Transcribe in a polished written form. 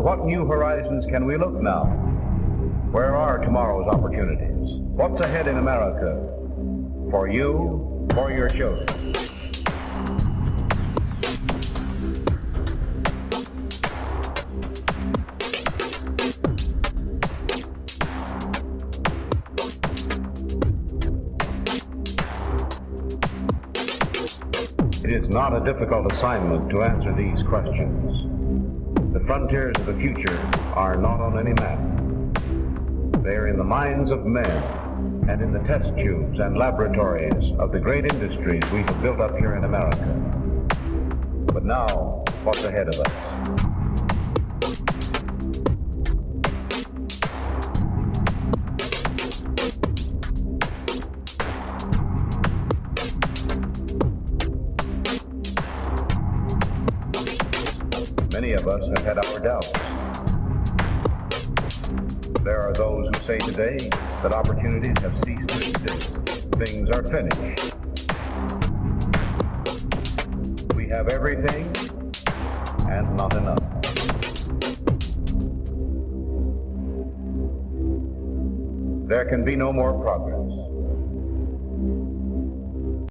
To what new horizons can we look now? Where are tomorrow's opportunities? What's ahead in America? For you, for your children. It is not a difficult assignment to answer these questions. The frontiers of the future are not on any map. They are in the minds of men and in the test tubes and laboratories of the great industries we have built up here in America. But now, what's ahead of us? Many of us have had our doubts. There are those who say today that opportunities have ceased to exist. Things are finished. We have everything and not enough. There can be no more progress.